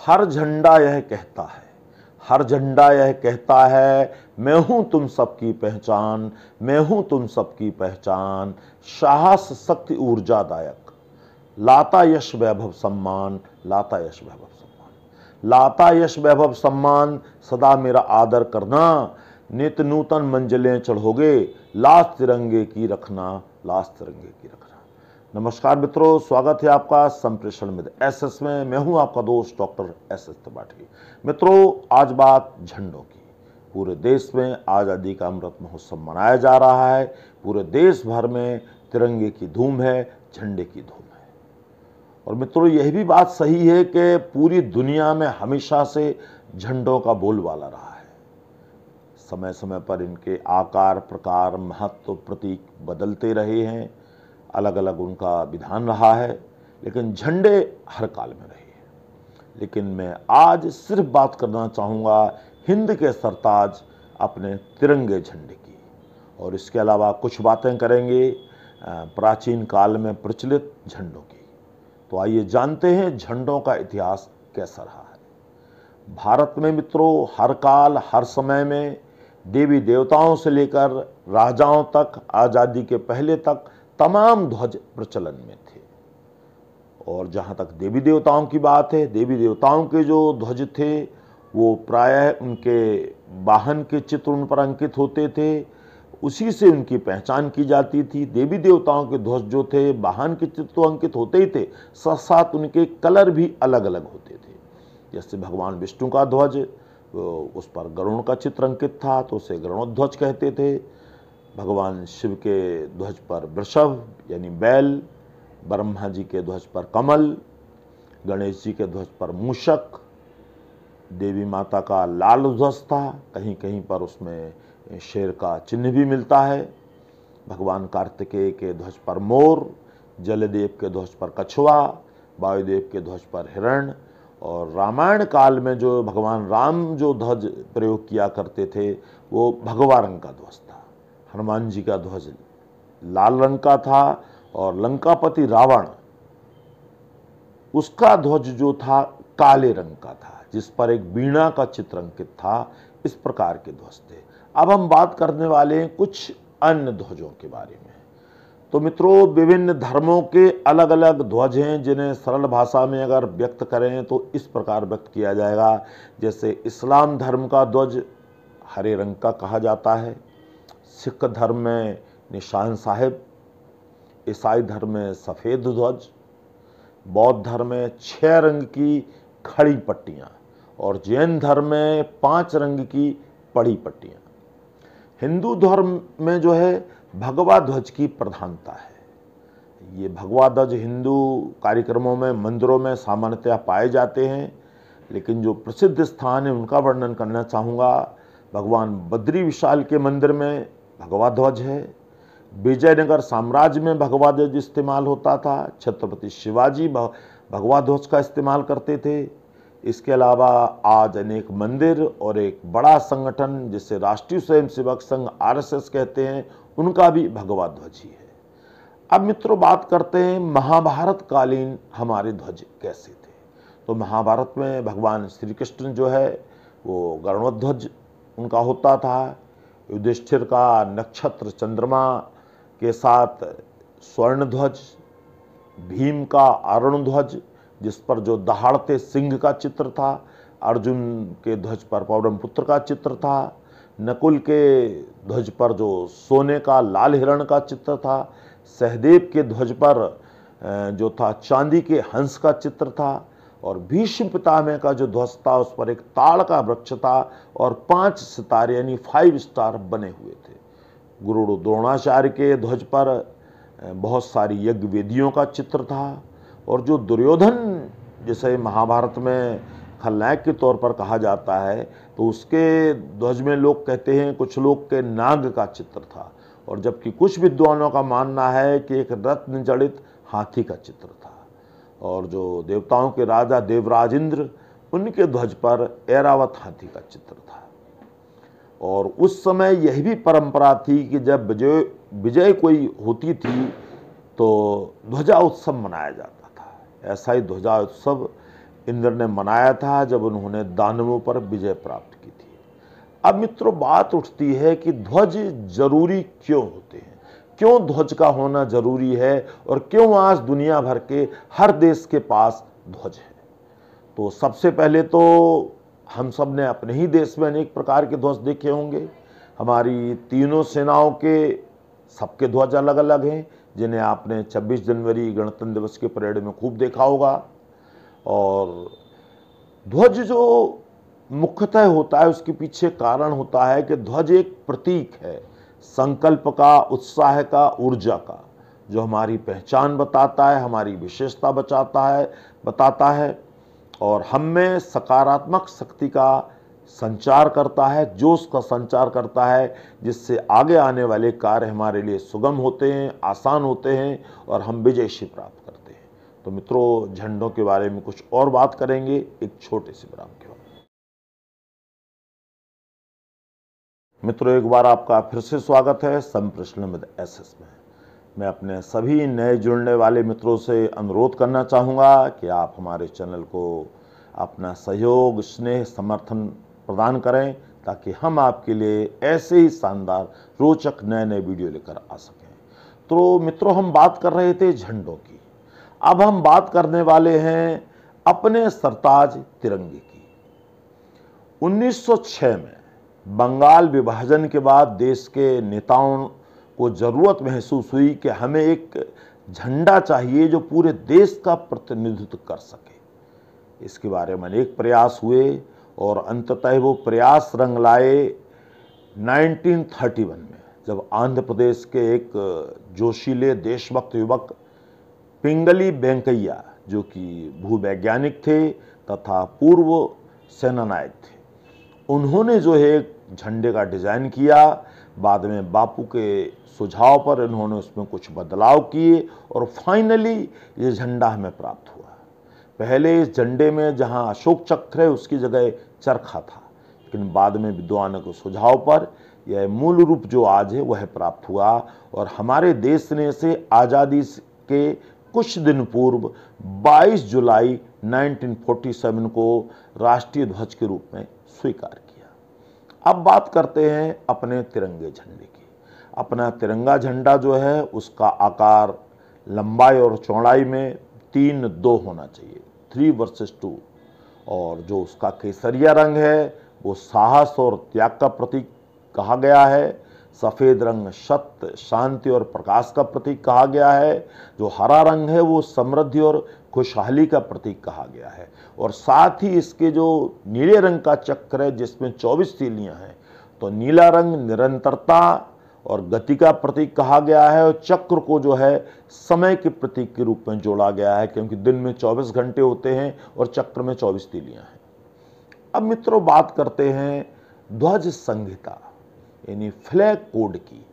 हर झंडा यह कहता है, हर झंडा यह कहता है, मैं हूं तुम सबकी पहचान, मैं हूं तुम सबकी पहचान। साहस शक्ति ऊर्जादायक, लाता यश वैभव सम्मान, लाता यश वैभव सम्मान, लाता यश वैभव सम्मान। सदा मेरा आदर करना, नित नूतन मंजिलें चढ़ोगे, लाज तिरंगे की रखना, लाज तिरंगे की रखना। नमस्कार मित्रों, स्वागत है आपका संप्रेषण में एसएस में। मैं हूं आपका दोस्त डॉक्टर एसएस त्रिपाठी। मित्रों, आज बात झंडों की। पूरे देश में आज़ादी का अमृत महोत्सव मनाया जा रहा है। पूरे देश भर में तिरंगे की धूम है, झंडे की धूम है। और मित्रों, यह भी बात सही है कि पूरी दुनिया में हमेशा से झंडों का बोलबाला रहा है। समय समय पर इनके आकार, प्रकार, महत्व, प्रतीक बदलते रहे हैं, अलग अलग उनका विधान रहा है, लेकिन झंडे हर काल में रहे हैं। लेकिन मैं आज सिर्फ बात करना चाहूँगा हिंद के सरताज अपने तिरंगे झंडे की, और इसके अलावा कुछ बातें करेंगे प्राचीन काल में प्रचलित झंडों की। तो आइए जानते हैं झंडों का इतिहास कैसा रहा है। भारत में मित्रों, हर काल हर समय में देवी देवताओं से लेकर राजाओं तक, आज़ादी के पहले तक तमाम ध्वज प्रचलन में थे। और जहाँ तक देवी देवताओं की बात है, देवी देवताओं के जो ध्वज थे वो प्रायः उनके वाहन के चित्र उन पर अंकित होते थे, उसी से उनकी पहचान की जाती थी। देवी देवताओं के ध्वज जो थे, वाहन के चित्र तो अंकित होते ही थे, साथ साथ उनके कलर भी अलग अलग होते थे। जैसे भगवान विष्णु का ध्वज, उस पर गरुड़ का चित्र अंकित था तो उसे गरुड़ध्वज कहते थे। भगवान शिव के ध्वज पर वृषभ यानी बैल, ब्रह्मा जी के ध्वज पर कमल, गणेश जी के ध्वज पर मूषक, देवी माता का लाल ध्वज था, कहीं कहीं पर उसमें शेर का चिन्ह भी मिलता है। भगवान कार्तिकेय के ध्वज पर मोर, जलदेव के ध्वज पर कछुआ, वायुदेव के ध्वज पर हिरण। और रामायण काल में जो भगवान राम जो ध्वज प्रयोग किया करते थे वो भगवा रंग का ध्वज था। हनुमान जी का ध्वज लाल रंग का था, और लंकापति रावण, उसका ध्वज जो था काले रंग का था, जिस पर एक वीणा का चित्र अंकित था। इस प्रकार के ध्वज थे। अब हम बात करने वाले हैं कुछ अन्य ध्वजों के बारे में। तो मित्रों, विभिन्न धर्मों के अलग अलग ध्वज हैं, जिन्हें सरल भाषा में अगर व्यक्त करें तो इस प्रकार व्यक्त किया जाएगा। जैसे इस्लाम धर्म का ध्वज हरे रंग का कहा जाता है, सिख धर्म में निशान साहिब, ईसाई धर्म में सफ़ेद ध्वज, बौद्ध धर्म में 6 रंग की खड़ी पट्टियाँ, और जैन धर्म में 5 रंग की पड़ी पट्टियाँ। हिंदू धर्म में जो है भगवा ध्वज की प्रधानता है। ये भगवा ध्वज हिंदू कार्यक्रमों में, मंदिरों में सामान्यतः पाए जाते हैं। लेकिन जो प्रसिद्ध स्थान है उनका वर्णन करना चाहूँगा। भगवान बद्री विशाल के मंदिर में भगवा ध्वज है। विजयनगर साम्राज्य में भगवा ध्वज इस्तेमाल होता था। छत्रपति शिवाजी भगवा ध्वज का इस्तेमाल करते थे। इसके अलावा आज अनेक मंदिर और एक बड़ा संगठन जिसे राष्ट्रीय स्वयंसेवक संघ आरएसएस कहते हैं, उनका भी भगवा ध्वज ही है। अब मित्रों, बात करते हैं महाभारत कालीन हमारे ध्वज कैसे थे। तो महाभारत में भगवान श्री कृष्ण जो है वो गरुड़ध्वज उनका होता था। युधिष्ठिर का नक्षत्र चंद्रमा के साथ स्वर्ण ध्वज, भीम का अरुण ध्वज जिस पर जो दहाड़ते सिंह का चित्र था, अर्जुन के ध्वज पर पौरव पुत्र का चित्र था, नकुल के ध्वज पर जो सोने का लाल हिरण का चित्र था, सहदेव के ध्वज पर जो था चांदी के हंस का चित्र था, और भीष्म पितामह का जो ध्वज था उस पर एक ताड़ का वृक्ष था और 5 सितारे यानी 5 स्टार बने हुए थे। गुरु द्रोणाचार्य के ध्वज पर बहुत सारी यज्ञ वेदियों का चित्र था। और जो दुर्योधन जिसे महाभारत में खलनायक के तौर पर कहा जाता है, तो उसके ध्वज में लोग कहते हैं, कुछ लोग के नाग का चित्र था, और जबकि कुछ विद्वानों का मानना है कि एक रत्न जड़ित हाथी का चित्र था। और जो देवताओं के राजा देवराज इंद्र, उनके ध्वज पर ऐरावत हाथी का चित्र था। और उस समय यह भी परंपरा थी कि जब विजय कोई होती थी तो ध्वजा उत्सव मनाया जाता था। ऐसा ही ध्वजा उत्सव इंद्र ने मनाया था जब उन्होंने दानवों पर विजय प्राप्त की थी। अब मित्रों, बात उठती है कि ध्वज जरूरी क्यों होते हैं, क्यों ध्वज का होना जरूरी है और क्यों आज दुनिया भर के हर देश के पास ध्वज है। तो सबसे पहले तो हम सब ने अपने ही देश में अनेक प्रकार के ध्वज देखे होंगे। हमारी तीनों सेनाओं के सबके ध्वज अलग अलग हैं, जिन्हें आपने 26 जनवरी गणतंत्र दिवस के परेड में खूब देखा होगा। और ध्वज जो मुख्यतः होता है, उसके पीछे कारण होता है कि ध्वज एक प्रतीक है संकल्प का, उत्साह का, ऊर्जा का, जो हमारी पहचान बताता है, हमारी विशेषता बताता है और हम में सकारात्मक शक्ति का संचार करता है, जोश का संचार करता है, जिससे आगे आने वाले कार्य हमारे लिए सुगम होते हैं, आसान होते हैं और हम विजयशी प्राप्त करते हैं। तो मित्रों, झंडों के बारे में कुछ और बात करेंगे एक छोटे से विराम के बाद। मित्रों, एक बार आपका फिर से स्वागत है संप्रश्न विद एसएस में। मैं अपने सभी नए जुड़ने वाले मित्रों से अनुरोध करना चाहूँगा कि आप हमारे चैनल को अपना सहयोग, स्नेह, समर्थन प्रदान करें ताकि हम आपके लिए ऐसे ही शानदार रोचक नए नए वीडियो लेकर आ सकें। तो मित्रों, हम बात कर रहे थे झंडों की, अब हम बात करने वाले हैं अपने सरताज तिरंगे की। 1906 में बंगाल विभाजन के बाद देश के नेताओं को जरूरत महसूस हुई कि हमें एक झंडा चाहिए जो पूरे देश का प्रतिनिधित्व कर सके। इसके बारे में अनेक प्रयास हुए और अंततः वो प्रयास रंग लाए 1931 में, जब आंध्र प्रदेश के एक जोशीले देशभक्त युवक पिंगली वेंकैया, जो कि भूवैज्ञानिक थे तथा पूर्व सेना नायक थे, उन्होंने जो है एक झंडे का डिजाइन किया। बाद में बापू के सुझाव पर इन्होंने उसमें कुछ बदलाव किए और फाइनली ये झंडा हमें प्राप्त हुआ। पहले इस झंडे में जहां अशोक चक्र है उसकी जगह चरखा था, लेकिन बाद में विद्वानों के सुझाव पर यह मूल रूप जो आज है वह प्राप्त हुआ और हमारे देश ने इसे आज़ादी के कुछ दिन पूर्व 22 जुलाई 1947 को राष्ट्रीय ध्वज के रूप में स्वीकार किया। अब बात करते हैं अपने तिरंगे झंडे की। अपना तिरंगा झंडा जो है उसका आकार लंबाई और चौड़ाई में 3:2 होना चाहिए, 3 वर्सेस 2। और जो उसका केसरिया रंग है वो साहस और त्याग का प्रतीक कहा गया है। सफ़ेद रंग सत्य, शांति और प्रकाश का प्रतीक कहा गया है। जो हरा रंग है वो समृद्धि और खुशहाली का प्रतीक कहा गया है। और साथ ही इसके जो नीले रंग का चक्र है जिसमें 24 तीलियां हैं, तो नीला रंग निरंतरता और गति का प्रतीक कहा गया है और चक्र को जो है समय के प्रतीक के रूप में जोड़ा गया है, क्योंकि दिन में 24 घंटे होते हैं और चक्र में 24 तीलियां हैं। अब मित्रों, बात करते हैं ध्वज संहिता यानी फ्लैग कोड की।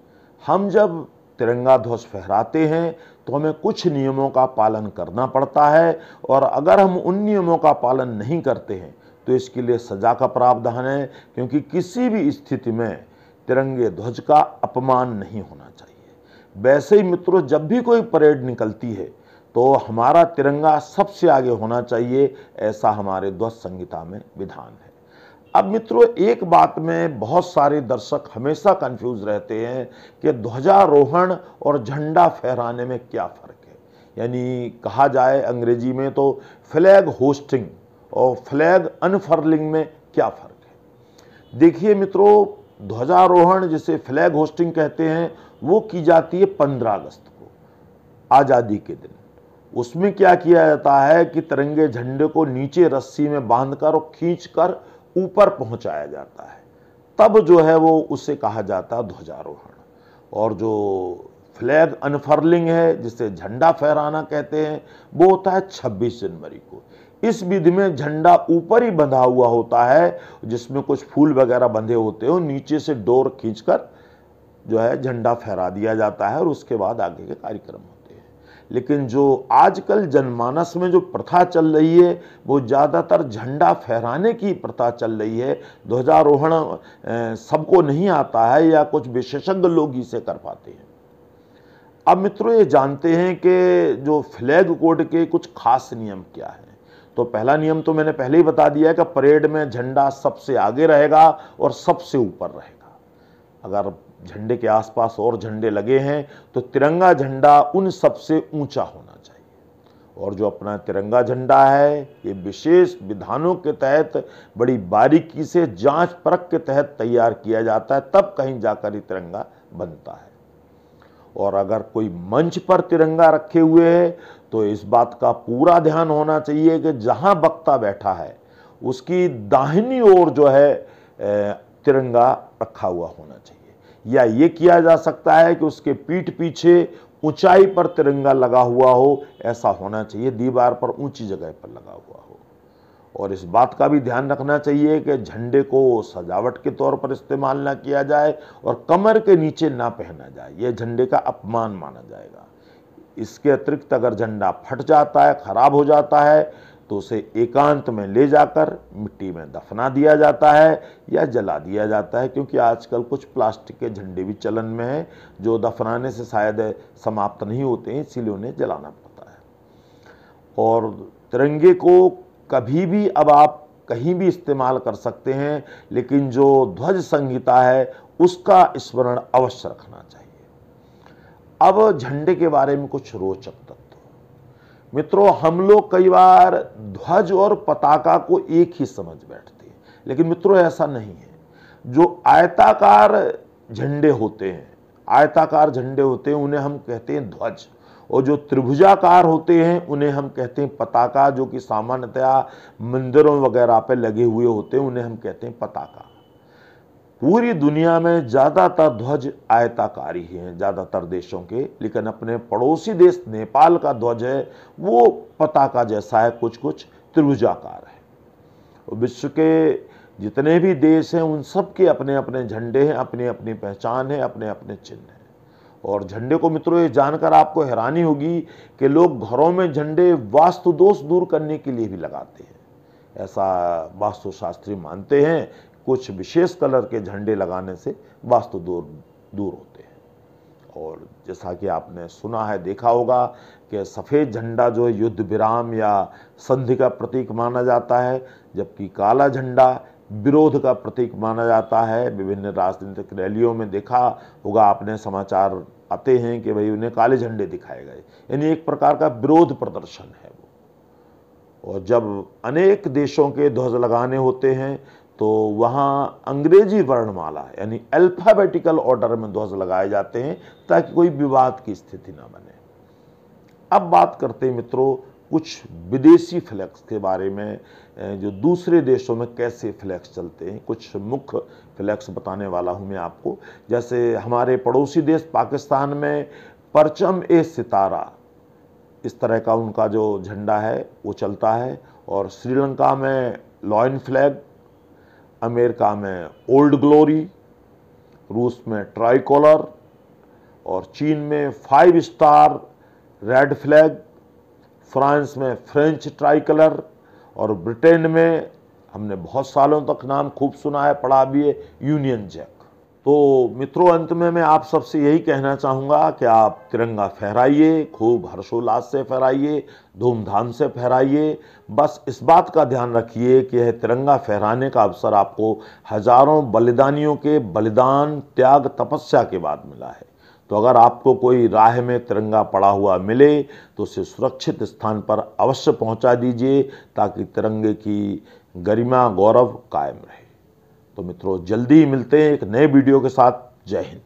हम जब तिरंगा ध्वज फहराते हैं तो हमें कुछ नियमों का पालन करना पड़ता है और अगर हम उन नियमों का पालन नहीं करते हैं तो इसके लिए सजा का प्रावधान है, क्योंकि किसी भी स्थिति में तिरंगे ध्वज का अपमान नहीं होना चाहिए। वैसे ही मित्रों, जब भी कोई परेड निकलती है तो हमारा तिरंगा सबसे आगे होना चाहिए, ऐसा हमारे ध्वज संहिता में विधान है। अब मित्रों, एक बात में बहुत सारे दर्शक हमेशा कंफ्यूज रहते हैं कि ध्वजारोहण और झंडा फहराने में क्या फ़र्क है। यानी कहा जाए अंग्रेजी में तो फ्लैग होस्टिंग और फ्लैग अनफर्लिंग में क्या फ़र्क है। देखिए मित्रों, ध्वजारोहण जिसे फ्लैग होस्टिंग कहते हैं वो की जाती है 15 अगस्त को, आज़ादी के दिन। उसमें क्या किया जाता है कि तिरंगे झंडे को नीचे रस्सी में बांधकर और खींचकर ऊपर पहुंचाया जाता है, तब जो है वो उसे कहा जाता है ध्वजारोहण। और जो फ्लैग अनफर्लिंग है जिसे झंडा फहराना कहते हैं वो होता है 26 जनवरी को। इस विधि में झंडा ऊपर ही बंधा हुआ होता है, जिसमें कुछ फूल वगैरह बंधे होते हैं, नीचे से डोर खींचकर जो है झंडा फहरा दिया जाता है और उसके बाद आगे के कार्यक्रम होते हैं। लेकिन जो आजकल जनमानस में जो प्रथा चल रही है वो ज़्यादातर झंडा फहराने की प्रथा चल रही है। ध्वजारोहण सबको नहीं आता है या कुछ विशेषज्ञ लोग इसे कर पाते हैं। अब मित्रों, ये जानते हैं कि जो फ्लैग कोड के कुछ खास नियम क्या हैं। तो तो पहला नियम तो मैंने पहले ही बता दिया है कि परेड में झंडा सबसे आगे रहेगा और सबसे ऊपर रहेगा। अगर झंडे के आसपास और झंडे लगे हैं तो तिरंगा झंडा उन सबसे ऊंचा होना चाहिए। और जो अपना तिरंगा झंडा है ये विशेष विधानों के तहत बड़ी बारीकी से जांच परख के तहत तैयार किया जाता है, तब कहीं जाकर ये तिरंगा बनता है। और अगर कोई मंच पर तिरंगा रखे हुए है तो इस बात का पूरा ध्यान होना चाहिए कि जहां वक्ता बैठा है उसकी दाहिनी ओर जो है तिरंगा रखा हुआ होना चाहिए। या ये किया जा सकता है कि उसके पीठ पीछे ऊंचाई पर तिरंगा लगा हुआ हो, ऐसा होना चाहिए, दीवार पर ऊंची जगह पर लगा हुआ हो। और इस बात का भी ध्यान रखना चाहिए कि झंडे को सजावट के तौर पर इस्तेमाल ना किया जाए और कमर के नीचे ना पहना जाए, यह झंडे का अपमान माना जाएगा। इसके अतिरिक्त अगर झंडा फट जाता है, खराब हो जाता है, तो उसे एकांत में ले जाकर मिट्टी में दफना दिया जाता है या जला दिया जाता है, क्योंकि आजकल कुछ प्लास्टिक के झंडे भी चलन में हैं जो दफनाने से शायद समाप्त नहीं होते हैं, इसीलिए उन्हें जलाना पड़ता है। और तिरंगे को कभी भी अब आप कहीं भी इस्तेमाल कर सकते हैं, लेकिन जो ध्वज संहिता है उसका स्मरण अवश्य रखना चाहिए। अब झंडे के बारे में कुछ रोचक तथ्य। मित्रों, हम लोग कई बार ध्वज और पताका को एक ही समझ बैठते हैं, लेकिन मित्रों ऐसा नहीं है। जो आयताकार झंडे होते हैं, उन्हें हम कहते हैं ध्वज, और जो त्रिभुजाकार होते हैं उन्हें हम कहते हैं पताका, जो कि सामान्यतया मंदिरों वगैरह पे लगे हुए होते हैं, उन्हें हम कहते हैं पताका। पूरी दुनिया में ज़्यादातर ध्वज आयताकारी ही हैं ज़्यादातर देशों के, लेकिन अपने पड़ोसी देश नेपाल का ध्वज है वो पताका जैसा है, कुछ कुछ त्रिभुजाकार है। विश्व के जितने भी देश हैं उन सब के अपने अपने झंडे हैं, अपनी अपनी पहचान है, अपने अपने चिन्ह हैं। और झंडे को मित्रों ये जानकर आपको हैरानी होगी कि लोग घरों में झंडे वास्तु दोष दूर करने के लिए भी लगाते हैं। ऐसा वास्तुशास्त्री मानते हैं, कुछ विशेष कलर के झंडे लगाने से वास्तु दूर होते हैं। और जैसा कि आपने सुना है, देखा होगा कि सफ़ेद झंडा जो है युद्ध विराम या संधि का प्रतीक माना जाता है, जबकि काला झंडा विरोध का प्रतीक माना जाता है। विभिन्न राजनीतिक रैलियों में देखा होगा आपने, समाचार आते हैं कि भाई उन्हें काले झंडे दिखाए गए, यानी एक प्रकार का विरोध प्रदर्शन है वो। और जब अनेक देशों के ध्वज लगाने होते हैं तो वहाँ अंग्रेजी वर्णमाला यानी अल्फ़ाबेटिकल ऑर्डर में ध्वज लगाए जाते हैं ताकि कोई विवाद की स्थिति ना बने। अब बात करते हैं मित्रों कुछ विदेशी फ्लैग्स के बारे में, जो दूसरे देशों में कैसे फ्लैग्स चलते हैं। कुछ मुख्य फ्लैग्स बताने वाला हूं मैं आपको। जैसे हमारे पड़ोसी देश पाकिस्तान में परचम ए सितारा, इस तरह का उनका जो झंडा है वो चलता है। और श्रीलंका में लॉयन फ्लैग, अमेरिका में ओल्ड ग्लोरी, रूस में ट्राइकॉलर, और चीन में 5 स्टार रेड फ्लैग, फ्रांस में फ्रेंच ट्राइकलर, और ब्रिटेन में हमने बहुत सालों तक नाम खूब सुना है, पढ़ा भी है, यूनियन जैक। तो मित्रों, अंत में मैं आप सबसे यही कहना चाहूँगा कि आप तिरंगा फहराइए, खूब हर्षोल्लास से फहराइए, धूमधाम से फहराइए। बस इस बात का ध्यान रखिए कि यह तिरंगा फहराने का अवसर आपको हजारों बलिदानियों के बलिदान, त्याग, तपस्या के बाद मिला है। तो अगर आपको कोई राह में तिरंगा पड़ा हुआ मिले तो उसे सुरक्षित स्थान पर अवश्य पहुंचा दीजिए, ताकि तिरंगे की गरिमा, गौरव कायम रहे। तो मित्रों, जल्दी ही मिलते हैं एक नए वीडियो के साथ। जय हिंद।